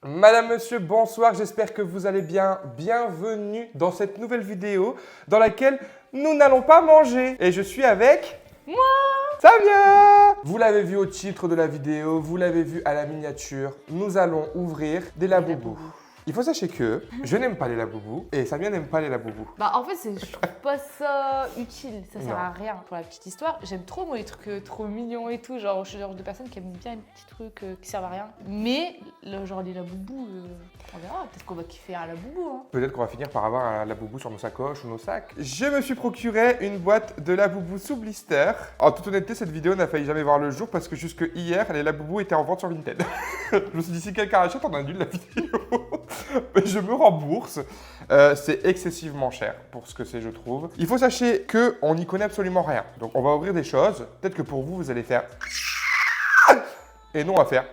Madame, monsieur, bonsoir, j'espère que vous allez bien. Bienvenue dans cette nouvelle vidéo dans laquelle nous n'allons pas manger. Et je suis avec... Moi. Samia. Vous l'avez vu au titre de la vidéo, vous l'avez vu à la miniature, nous allons ouvrir des laboubous. Il faut sachez que je n'aime pas les laboubous et Samia n'aime pas les laboubous. Bah en fait, je trouve pas ça utile, ça sert Non. à rien. Pour la petite histoire, j'aime trop moi les trucs trop mignons et tout, genre je suis le genre de personne qui aime bien les petits trucs qui servent à rien. Mais genre les laboubous, on verra, peut-être qu'on va kiffer un laboubou. Hein. Peut-être qu'on va finir par avoir un laboubou sur nos sacoches ou nos sacs. Je me suis procuré une boîte de laboubous sous blister. En toute honnêteté, cette vidéo n'a failli jamais voir le jour parce que jusque hier, les laboubous étaient en vente sur Vinted. Je me suis dit, si quelqu'un achète, on annule la vidéo. Mais je me rembourse. C'est excessivement cher pour ce que c'est, je trouve. Il faut sachez qu'on n'y connaît absolument rien. Donc, on va ouvrir des choses. Peut-être que pour vous, vous allez faire... Et nous, on va faire...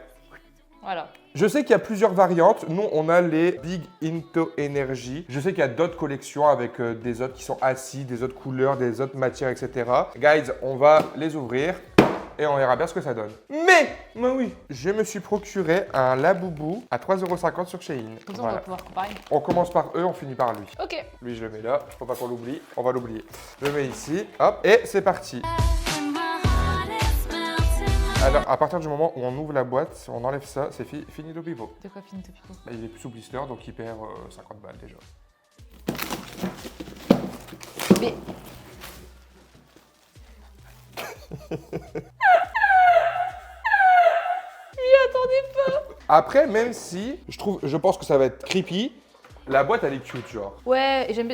Voilà. Je sais qu'il y a plusieurs variantes. Nous, on a les Big Into Energy. Je sais qu'il y a d'autres collections avec des autres qui sont acides, des autres couleurs, des autres matières, etc. Guys, on va les ouvrir et on verra bien ce que ça donne. Mais oui, je me suis procuré un Laboubou à 3,50 € sur Shein. Comme ça, on va pouvoir comparer. On commence par eux, on finit par lui. Ok. Lui, je le mets là. Faut pas qu'on l'oublie. On va l'oublier. Je le mets ici. Hop. Et c'est parti. Alors, à partir du moment où on ouvre la boîte, on enlève ça, c'est fini de pipo. De quoi finit Pipo? Il est plus sous blister, donc il perd 50 balles déjà. Mais... Attendez pas. Après, même si je pense que ça va être creepy, la boîte elle est cute, genre. Ouais, et j'aime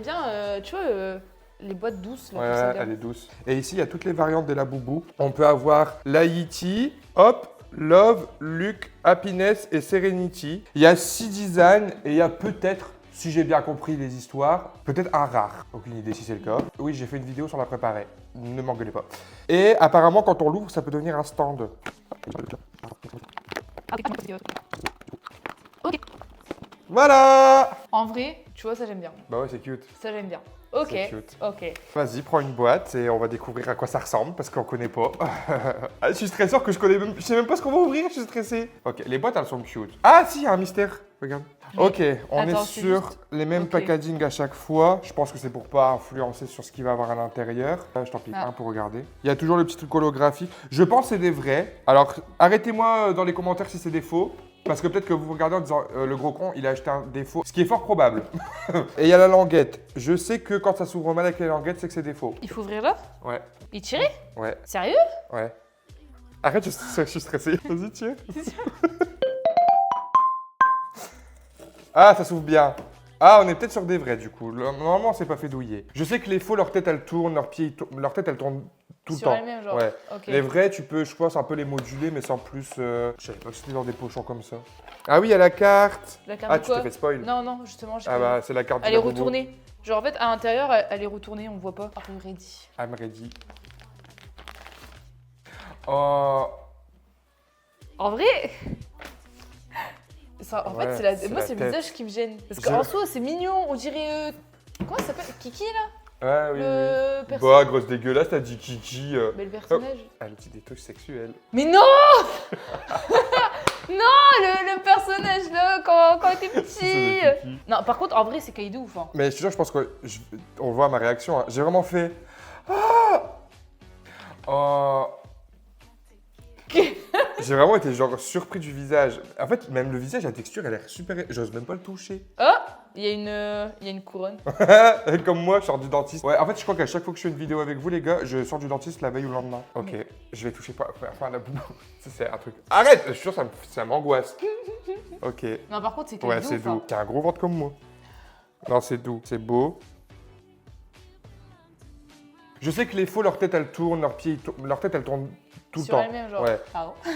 bien, tu vois, les boîtes douces. Là, Ouais, comme ça, elle est douce. Et ici, il y a toutes les variantes des Laboubou. On peut avoir l'Haïti, hop, Love, Luck, Happiness et Serenity. Il y a 6 designs et il y a peut-être, si j'ai bien compris les histoires, peut-être un rare. Aucune idée si c'est le cas. Oui, j'ai fait une vidéo sur la préparer. Ne m'engueulez pas. Et apparemment, quand on l'ouvre, ça peut devenir un stand. Ok. Voilà! En vrai, tu vois, ça j'aime bien. Bah ouais, c'est cute. Ça j'aime bien. Ok. C'est cute. Ok. Vas-y, prends une boîte et on va découvrir à quoi ça ressemble parce qu'on connaît pas. Je suis stressé que je sais même pas ce qu'on va ouvrir, je suis stressé. Ok, les boîtes elles sont cute. Ah si, il y a un mystère. Regarde. Mais- Ok, on Attends, est c'est sur juste- les mêmes Ok. packaging à chaque fois. Je pense que c'est pour pas influencer sur ce qu'il va y avoir à l'intérieur. Je t'en pique Ah. un pour regarder. Il y a toujours le petit truc holographique. Je pense que c'est des vrais. Alors arrêtez-moi dans les commentaires si c'est des faux. Parce que peut-être que vous regardez en disant le gros con, il a acheté un défaut, ce qui est fort probable. Et il y a la languette. Je sais que quand ça s'ouvre mal avec les languettes, c'est que c'est des faux. Il faut ouvrir là? Ouais, Et tirer? ouais, Sérieux? ouais. Arrête, je suis stressé. Vas-y, tiens. Ah, ça s'ouvre bien. Ah, on est peut-être sur des vrais du coup. Normalement, c'est pas fait douiller. Je sais que les faux, leur tête elle tourne, leurs pieds, leur tête elle tourne tout le Sur temps. elle-même, genre. Ouais. Ok. Les vrais, tu peux, je pense, un peu les moduler, mais sans plus. Je savais pas que c'était dans des pochons comme ça. Ah oui, il y a la carte. La carte Ah, de tu quoi? t'es fait spoil. Non, non, justement, j'ai Ah pas bah, c'est la carte. Elle du est Laboubou. retournée. Genre en fait, à l'intérieur, elle est retournée, on voit pas. I'm ready. I'm ready. Oh. En vrai, ça, en Ouais, fait, c'est c'est moi, la c'est le tête. visage qui me gêne. Parce Je- qu'en soi, c'est mignon. On dirait. Comment ça s'appelle? Kiki là? Ouais, oui, Le oui. personnage. Bah, grosse dégueulasse, t'as dit Kiki. Mais le personnage. Ah, le petit détouche sexuel. Mais non! Non, le personnage là, quand il était C'est petit. des Kiki. Non, par contre, en vrai, c'est Kaïdou ouf. Hein. Mais je te jure, je pense qu'on voit ma réaction. Hein. J'ai vraiment fait. Ah oh. J'ai vraiment été genre surpris du visage. En fait, même le visage, la texture, elle a l'air super. J'ose même pas le toucher. Oh, il y a une couronne. Comme moi, je sors du dentiste. Ouais, en fait, je crois qu'à chaque fois que je fais une vidéo avec vous, les gars, je sors du dentiste la veille ou le lendemain. Ok, je vais toucher pas la première fois à la boubou. Ça, c'est un truc. Arrête! Je suis sûr, ça m'angoisse. Ok. Non, par contre, c'est Kaïdou Ouais, c'est ouf. Hein. doux. T'as un gros ventre comme moi. Non, c'est doux. C'est beau. Je sais que les faux, leur tête, elle tourne, leurs pieds, leur tête, elle tourne tout le Sur temps. elle-même, genre. Ouais. Ah, oh.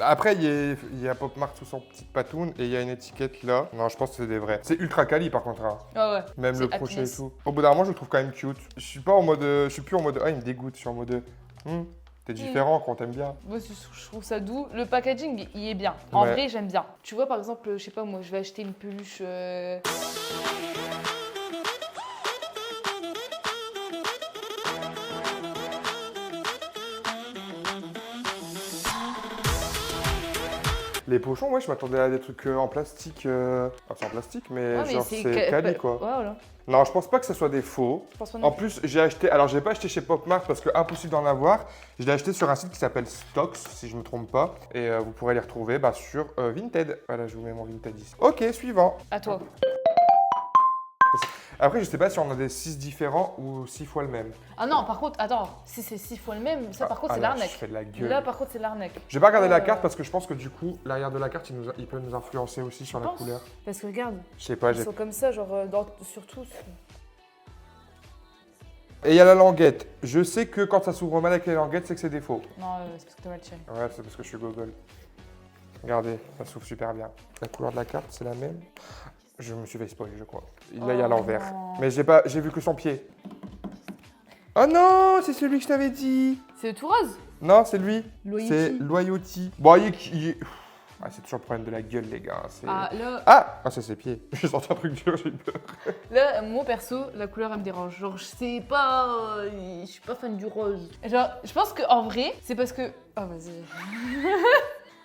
Après, il y a Pop Mart sous son petite patoune et il y a une étiquette là. Non, je pense que c'est des vrais. C'est ultra quali par contre. Hein. Ah ouais. Même C'est le crochet et happiness. tout. Au bout d'un moment, je le trouve quand même cute. Je suis pas en mode. Je suis plus en mode. Ah, il me dégoûte. Je suis en mode. T'es différent quand t'aimes bien. Moi, je trouve ça doux. Le packaging, il est bien. En Ouais. vrai, j'aime bien. Tu vois, par exemple, je sais pas, moi, je vais acheter une peluche. Les pochons, ouais, je m'attendais à des trucs en plastique. Enfin, c'est en plastique, mais Ouais, genre c'est c'est quali quoi. Ouais, voilà. Non, je pense pas que ce soit des faux. Je pense pas En non plus. plus, j'ai acheté. Alors, j'ai pas acheté chez Popmart parce que impossible d'en avoir. Je l'ai acheté sur un site qui s'appelle Stocks, si je me trompe pas. Et vous pourrez les retrouver sur Vinted. Voilà, je vous mets mon Vinted ici. Ok, suivant. À toi. Après, je sais pas si on a des 6 différents ou 6 fois le même. Ah non, par contre, attends, si c'est 6 fois le même, ça par contre c'est là, l'arnaque. Je fais de la gueule. Là par contre c'est l'arnaque. Je vais pas regarder la carte parce que je pense que du coup, l'arrière de la carte, il peut nous influencer aussi sur la couleur. Parce que regarde, Je sais pas, ils sont comme ça, genre sur tous. Et il y a la languette. Je sais que quand ça s'ouvre mal avec les languettes, c'est que c'est des faux. Non, c'est parce que t'as mal tiré. Ouais, c'est parce que je suis gogol. Regardez, ça s'ouvre super bien. La couleur de la carte, c'est la même. Je me suis fait spoiler, je crois. Là, il y a l'envers. non. Mais j'ai vu que son pied. Oh non, c'est celui que je t'avais dit. C'est tout rose. Non, c'est lui. Loyauty. C'est Loyauty. Bon, Ah, c'est toujours le problème de la gueule, les gars. Ah là, Ah, c'est ses pieds. J'ai senti un truc dur, j'ai eu peur. là, moi perso, la couleur elle me dérange. Genre je sais pas, je suis pas fan du rose. Genre je pense que en vrai, c'est parce que. Oh vas-y.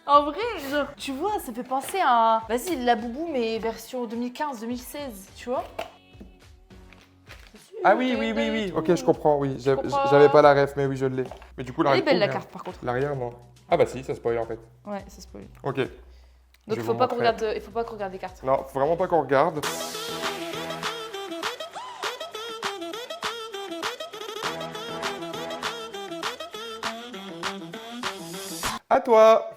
En vrai, genre, tu vois, ça fait penser à. Vas-y, la boubou, mais version 2015-2016, tu vois? Ah oui. Ok, je comprends, oui. comprends. J'avais pas la ref, mais oui, je l'ai. Mais du coup, Elle est l'arrière. belle la carte par contre. L'arrière, non. Ah bah si, ça spoil en fait. Ouais, ça spoil. Ok. Donc Je il vais faut vous pas qu'on montrer. regarde, il faut pas qu'on regarde les cartes. Non, faut vraiment pas qu'on regarde. À toi.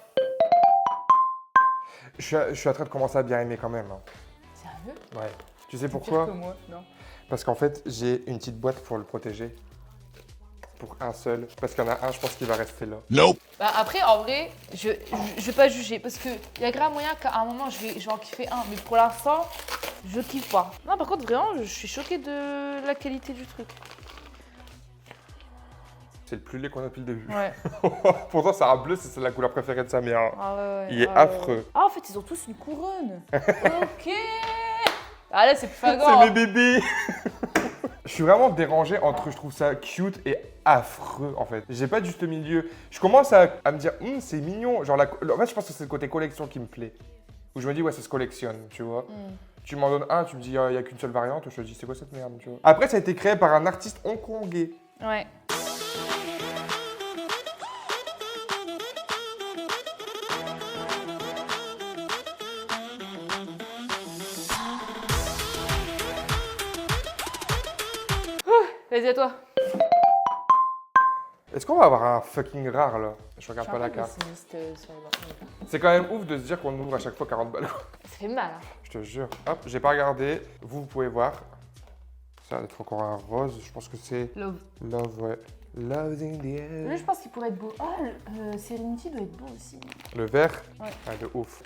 Je suis en train de commencer à bien aimer quand même. Hein. Sérieux? Ouais. Tu sais C'est pire pourquoi? que moi, non. Parce qu'en fait, j'ai une petite boîte pour le protéger. Pour un seul. Parce qu'il y en a un, je pense qu'il va rester là. Nope. Bah après, en vrai, je vais pas juger parce que il y a grave moyen qu'à un moment je vais en kiffer un, mais pour l'instant, je kiffe pas. Non, par contre, vraiment, je suis choquée de la qualité du truc. C'est le plus laid qu'on a depuis le début. Ouais. Pourtant, c'est un bleu, c'est la couleur préférée de sa mère. Ah ouais. Il est ouais. affreux. Ah, en fait, ils ont tous une couronne. Ok. Ah là, c'est plus C'est flagrant. mes bébés. Je suis vraiment dérangé entre je trouve ça cute et affreux en fait. J'ai pas de juste milieu. Je commence à me dire, c'est mignon. Genre, en fait, je pense que c'est le côté collection qui me plaît. Où je me dis, ouais, ça se collectionne, tu vois. Tu m'en donnes un, tu me dis, il y a qu'une seule variante. Je te dis, c'est quoi cette merde, tu vois. Après, ça a été créé par un artiste hongkongais. Ouais. Vas-y, à toi. Est-ce qu'on va avoir un fucking rare là? Je regarde pas la carte. C'est quand même ouf de se dire qu'on ouvre à chaque fois 40 balles. Ça fait mal. Hein. Je te jure. Hop, j'ai pas regardé. Vous pouvez voir. Ça va être encore un rose. Je pense que c'est Love. Love, ouais. Love in the air. Lui, je pense qu'il pourrait être beau. Ah, Serenity doit être beau aussi. Le vert. Ouais. Ah, de ouf.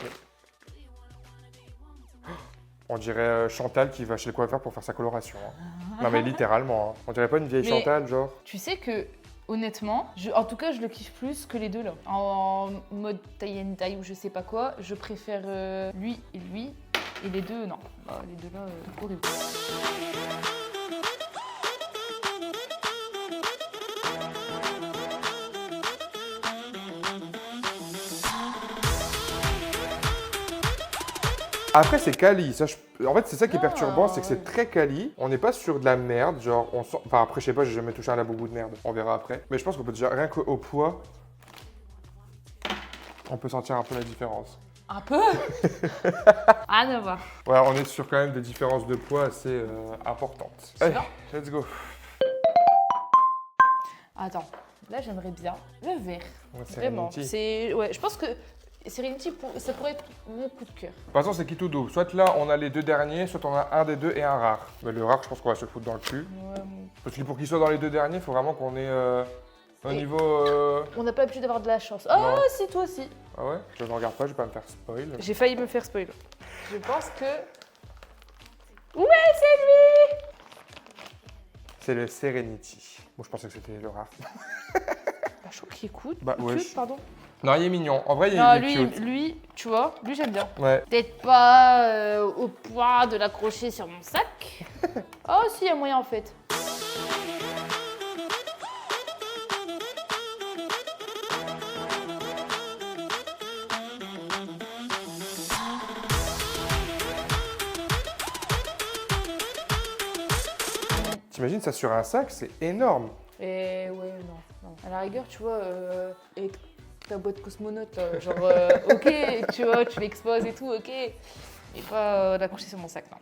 On dirait Chantal qui va chez le coiffeur pour faire sa coloration. Hein. Non mais littéralement. Hein. On dirait pas une vieille Mais- Chantal, genre. Tu sais que, honnêtement, en tout cas, je le kiffe plus que les deux là. En mode tie and dye ou je sais pas quoi, je préfère lui. Et les deux, non. Bah, les deux là, horrible. Après c'est quali. Ça, en fait c'est ça qui est Non. perturbant, c'est que c'est très quali. On n'est pas sur de la merde, genre on sent. Enfin après je sais pas, j'ai jamais touché à la boubou de merde. On verra après. Mais je pense qu'on peut déjà rien qu'au poids, on peut sentir un peu la différence. Un peu. Ah, à voir. Ouais, on est sur quand même des différences de poids assez importantes. Allez, Sûr. let's go. Attends, là j'aimerais bien le vert. Ouais, Vraiment. Serenity. C'est, ouais, je pense que Serenity, ça pourrait être mon coup de cœur. De toute façon, c'est qui tout double. Soit là, on a les deux derniers, soit on a un des deux et un rare. Mais le rare, je pense qu'on va se le foutre dans le cul. Ouais, Parce que pour qu'il soit dans les deux derniers, il faut vraiment qu'on ait un Et- niveau. on n'a pas l'habitude d'avoir de la chance. Non. Oh, si, toi aussi. Ah ouais? Je ne regarde pas, je vais pas me faire spoil. J'ai failli me faire spoil. Je pense que. Ouais, c'est lui. C'est le Serenity. Moi, je pensais que c'était le rare. Bah, je crois qu'il écoute. Bah, ouais. Cute, pardon. Non, il est mignon. En vrai, il Non, est lui, cute. lui, tu vois, lui j'aime bien. Ouais. Peut-être pas au point de l'accrocher sur mon sac. Oh, si, il y a moyen en fait. T'imagines ça sur un sac, c'est énorme. Et ouais, non. À la rigueur, tu vois, avec ta boîte cosmonaute, là, genre, ok, tu vois, tu l'exposes et tout, ok. Et pas l'accrocher sur mon sac, non.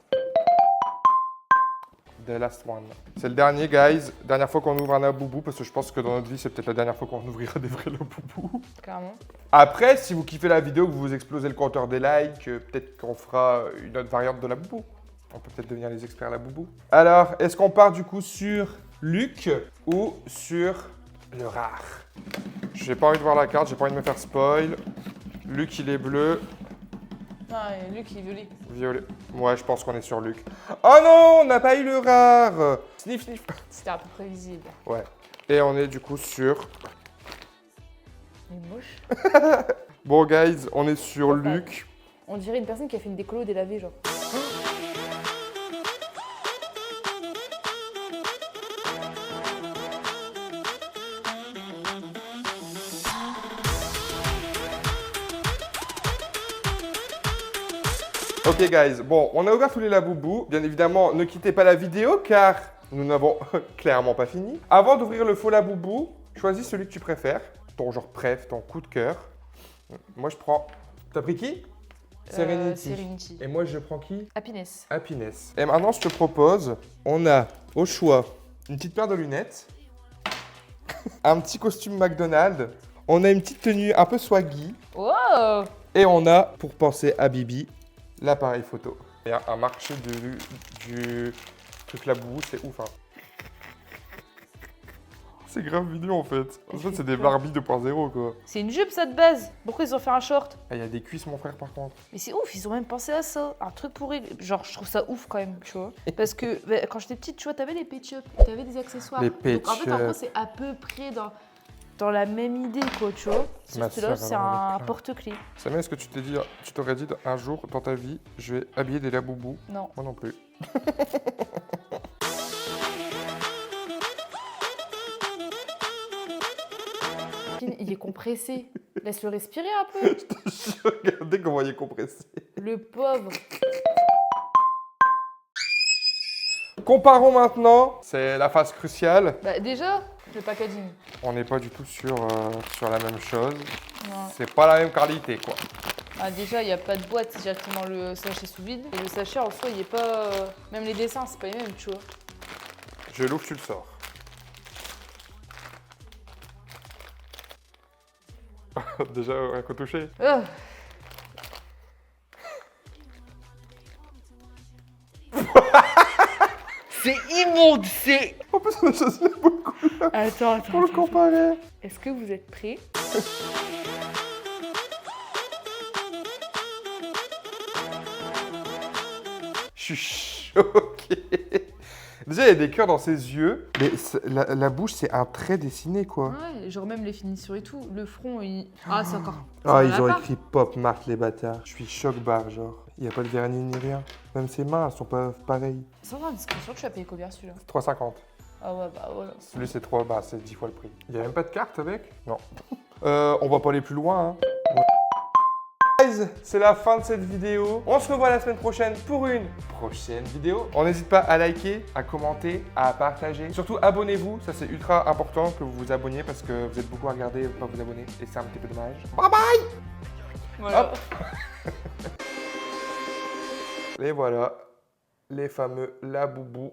The last one. C'est le dernier, guys. Dernière fois qu'on ouvre un laboubou, parce que je pense que dans notre vie, c'est peut-être la dernière fois qu'on ouvrira des vrais laboubous. Clairement. Après, si vous kiffez la vidéo, que vous explosez le compteur des likes, peut-être qu'on fera une autre variante de laboubou. On peut peut-être devenir les experts laboubou. Alors, est-ce qu'on part du coup sur Luc ou sur le rare? J'ai pas envie de voir la carte, j'ai pas envie de me faire spoil. Luc, il est bleu. Ah, et Luc, il est violet. Violet. Ouais, je pense qu'on est sur Luc. Oh non, on n'a pas eu le rare. Sniff, sniff. C'était un peu prévisible. Ouais. Et on est du coup sur... Il est moche. Bon, guys, on est sur Pas Luc. On dirait une personne qui a fait une décolo délavée, genre. Ok, guys. Bon, on a ouvert tous les laboubous. Bien évidemment, ne quittez pas la vidéo car nous n'avons clairement pas fini. Avant d'ouvrir le faux laboubou, choisis celui que tu préfères. Ton genre préf, ton coup de cœur. Moi, je prends... T'as pris qui? Serenity. Serenity. Et moi, je prends qui? Happiness. Happiness. Et maintenant, je te propose, on a au choix une petite paire de lunettes, un petit costume McDonald's, on a une petite tenue un peu swaggy, Wow! et on a, pour penser à Bibi, l'appareil photo. Et un marché du truc laboubou, c'est ouf, hein. C'est grave vidéo en fait. En fait, c'est des Barbie 2.0 quoi. C'est une jupe, ça, de base. Pourquoi ils ont fait un short? Ah, il y a des cuisses, mon frère, par contre. Mais c'est ouf, ils ont même pensé à ça. Un truc pour régler. Genre, je trouve ça ouf quand même, tu vois. Parce que bah, quand j'étais petite, tu vois, t'avais les pet-up, t'avais des accessoires. Les Donc en fait, en pet-up. gros, c'est à peu près dans la même idée, quoi, tu vois. Ma Sauf que là, sœur, c'est elle en avait un plein. porte-clés. Samuel, est-ce que tu t'aurais dit un jour dans ta vie, je vais habiller des laboubous? Non. Moi non plus. Il est compressé. Laisse-le respirer un peu. Regardez comment il est compressé. Le pauvre. Comparons maintenant, c'est la phase cruciale. Bah, déjà, le packaging. On n'est pas du tout sur la même chose. Non. C'est pas la même qualité quoi. Ah, déjà, il n'y a pas de boîte, c'est directement le sachet sous vide. Et le sachet, en soi, il est pas. Même les dessins, c'est pas les mêmes, tu vois. Je l'ouvre, tu le sors. Déjà, un coup touché. Ah. C'est immonde, c'est. En plus, on a choisi la bonne couleur Attends. pour le comparer. Est-ce que vous êtes prêts? Je suis choqué. Déjà, il y a des cœurs dans ses yeux, mais la bouche, c'est un trait dessiné, quoi. Ouais, genre même les finitions et tout. Le front, il. Ah, c'est encore. Ah, ils Ça ont va pas. écrit Pop Mart, les bâtards. Je suis choc-barre, genre. Il n'y a pas de vernis ni rien. Même ses mains, elles sont pas pareilles. Sans indiscrétion, tu as payé combien celui-là? 3,50. Ah ouais, bah voilà. Celui, c'est 3, bah, c'est 10 fois le prix. Il n'y a même pas de carte avec? Non. On va pas aller plus loin, hein. Guys, c'est la fin de cette vidéo. On se revoit la semaine prochaine pour une prochaine vidéo. On n'hésite pas à liker, à commenter, à partager. Surtout, abonnez-vous. Ça, c'est ultra important que vous vous abonniez parce que vous êtes beaucoup à regarder et pas vous abonner. Et c'est un petit peu dommage. Bye bye! Voilà. Hop. Et voilà, les fameux laboubous